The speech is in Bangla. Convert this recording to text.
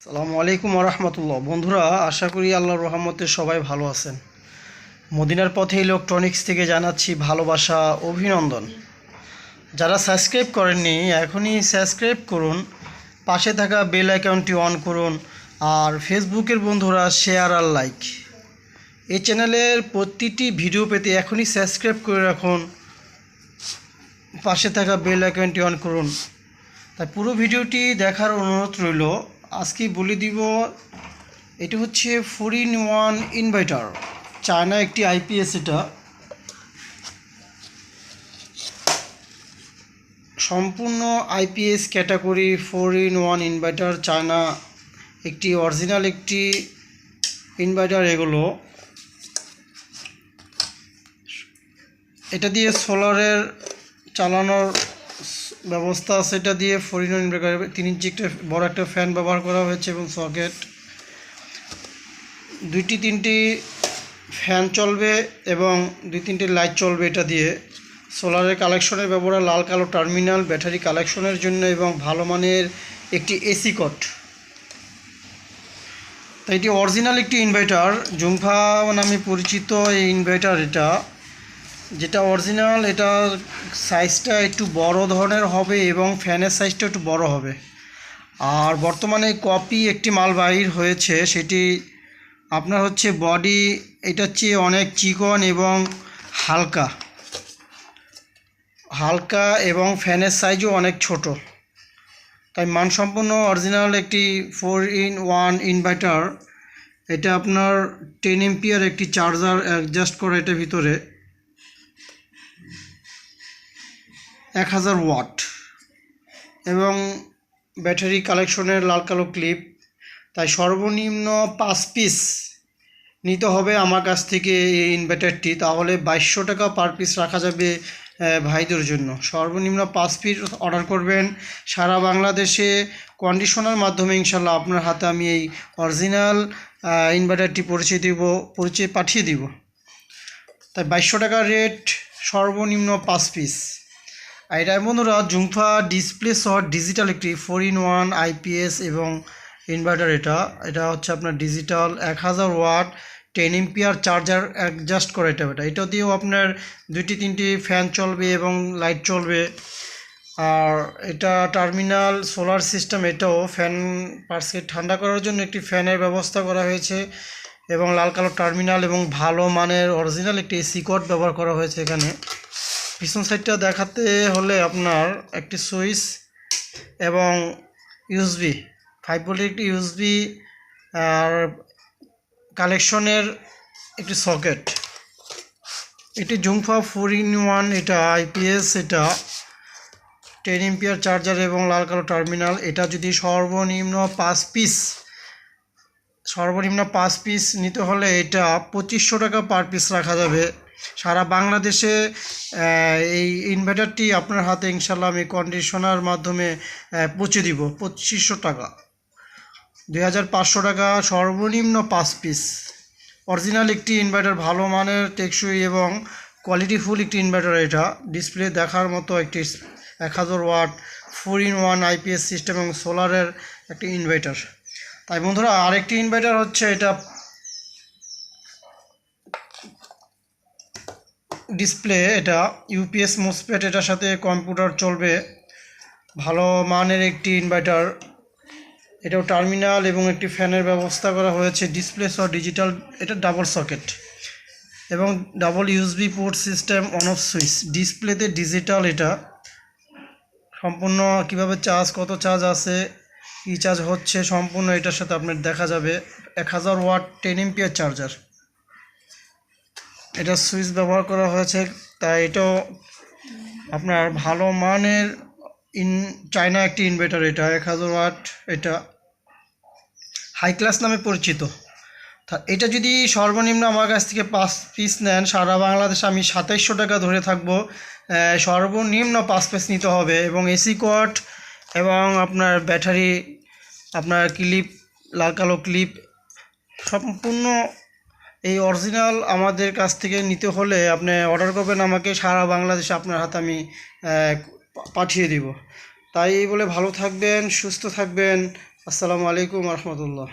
আসসালামু আলাইকুম রহমতুল্লাহ। বন্ধুরা, আশা করি আল্লাহর রহমতে সবাই ভালো আছেন। মদিনার পথে ইলেকট্রনিক্স থেকে জানাচ্ছি ভালোবাসা, অভিনন্দন। যারা সাবস্ক্রাইব করেননি এখনই সাবস্ক্রাইব করুন, পাশে থাকা বেল আইকনটি অন করুন, আর ফেসবুকের বন্ধুরা শেয়ার আর লাইক। এই চ্যানেলের প্রতিটি ভিডিও পেতে এখনই সাবস্ক্রাইব করে রাখুন, পাশে থাকা বেল আইকনটি অন করুন। তাই পুরো ভিডিওটি দেখার অনুরোধ রইল। আজকে বলে দিব, এটা হচ্ছে 4-in-1 ইনভার্টার, চায়না একটি আইপিএস। এটা সম্পূর্ণ IPS category 4-in-1 inverter, China একটি অরিজিনাল একটি ইনভার্টার। এগুলো এটা দিয়ে সোলারের চালানোর ব্যবস্থা আছে। এটা দিয়ে 4-in-1 ইনভার্টার 3 ইঞ্চি একটা বড় একটা ফ্যান ব্যবহার করা হয়েছে এবং সকেট, 2-3টি ফ্যান চলবে এবং 2-3টি লাইট চলবে। এটা দিয়ে সোলারের কালেকশনের ব্যবহার, লাল কালো টার্মিনাল, ব্যাটারি কালেকশনের জন্য এবং ভালো মানের একটি এসি কট। তাই এটি অরিজিনাল একটি ইনভার্টার, জুমফা নামে পরিচিত এই ইনভার্টার। এটা যেটা অরিজিনাল, এটার সাইজটা একটু বড় ধরনের হবে এবং ফ্যানের সাইজটা একটু বড় হবে। আর বর্তমানে কপি একটি মাল বাহির হয়েছে, সেটি আপনার হচ্ছে বডি এটার চেয়ে অনেক চিকন এবং হালকা হালকা এবং ফ্যানের সাইজও অনেক ছোট। তাই মানসম্পন্ন অরিজিনাল একটি 4-in-1 ইনভার্টার। এটা আপনার 10 এম্পিয়ার একটি চার্জার অ্যাডজাস্ট করা, এটার ভিতরে 1000 ওয়াট এবং ব্যাটারি কালেকশনের লাল কালো ক্লিপ। তাই সর্বনিম্ন 5 পিস নিতে হবে আমার কাছ থেকে এই ইনভার্টারটি, তাহলে 2200 টাকা পার পিস রাখা যাবে ভাইদের জন্য। সর্বনিম্ন 5 পিস অর্ডার করবেন। সারা বাংলাদেশে কন্ডিশনার মাধ্যমে ইনশাল্লাহ আপনার হাতে আমি এই অরিজিনাল ইনভার্টারটি পরিচয় পাঠিয়ে দিব। তাই 2200 টাকা রেট, সর্বনিম্ন 5 পিস। আর এটা বন্ধুরা জুমফা ডিসপ্লে সহ ডিজিটাল একটি 4-in-1 আইপিএস এবং ইনভার্টার। এটা হচ্ছে আপনার digital 1000 watt 10 ampere charger adjust করে। এটা দিয়েও আপনার 2-3টি ফ্যান চলবে এবং লাইট চলবে। আর এটা টার্মিনাল সোলার সিস্টেম, এটাও ফ্যান পার্সকে ঠান্ডা করার জন্য একটি ফ্যানের ব্যবস্থা করা হয়েছে এবং লাল কালো টার্মিনাল এবং ভালো মানের অরিজিনাল একটি এসি কট ব্যবহার করা হয়েছে এখানে। পিছন সাইডটা দেখাতে হলে আপনার একটি সুইচ এবং ইউএসবি 5 ভোল্টের একটি ইউএসবি আর কালেকশনের একটি সকেট। এটি জুমফা 4-in-1 এটা আইপিএস, এটা 10 এম্পিয়ার চার্জার এবং লাল কালো টার্মিনাল। এটা যদি সর্বনিম্ন 5 পিস নিতে হলে এটা 2500 টাকা পার পিস রাখা যাবে। সারা বাংলাদেশে এই ইনভার্টারটি আপনার হাতে ইনশাল্লাহ আমি কন্ডিশনার মাধ্যমে পৌঁছে দিব 2500 টাকা, 2500 টাকা সর্বনিম্ন 5 পিস। অরিজিনাল একটি ইনভার্টার, ভালো মানের, টেকসই এবং কোয়ালিটিফুল একটি ইনভার্টার। এটা ডিসপ্লে দেখার মতো একটি 1000 ওয়াট 4-in-1 আইপিএস সিস্টেম এবং সোলারের একটি ইনভার্টার। তাই বন্ধুরা, আরেকটি ইনভার্টার হচ্ছে এটা ডিসপ্লে, এটা ইউপিএস মোসফেট, এটার সাথে কম্পিউটার চলবে, ভালো মানের একটি ইনভার্টার। এটাও টার্মিনাল এবং একটি ফ্যানের ব্যবস্থা করা হয়েছে, ডিসপ্লে সহ ডিজিটাল। এটা ডাবল সকেট এবং double USB port system, on off switch, ডিসপ্লেতে ডিজিটাল। এটা সম্পূর্ণ কীভাবে চার্জ, কত চার্জ আছে, কী চার্জ হচ্ছে, সম্পূর্ণ এটার সাথে আপনার দেখা যাবে। 1000 ওয়াট 10 এম্পিয়ার চার্জার, এটা সুইচ ব্যবহার করা হয়েছে। তাই এটাও আপনার ভালো মানের চায়না একটি ইনভার্টার। এটা 1000 ওয়াট, এটা হাই ক্লাস নামে পরিচিত। এটা যদি সর্বনিম্ন আমার কাছ থেকে 5 পিস নেন, সারা বাংলাদেশে আমি 2700 টাকা ধরে থাকবো। সর্বনিম্ন 5 পিস নিতে হবে এবং এসি কট এবং আপনার ব্যাটারি, আপনার ক্লিপ, লাল কালো ক্লিপ, সম্পূর্ণ এই অরিজিনাল আমাদের কাছ থেকে নিতে হলে আপনি অর্ডার করবেন আমাকে, সারা বাংলাদেশে আপনার হাতে আমি পাঠিয়ে দিব। তাই বলে ভালো থাকবেন, সুস্থ থাকবেন। আসসালামু আলাইকুম রহমতুল্লাহ।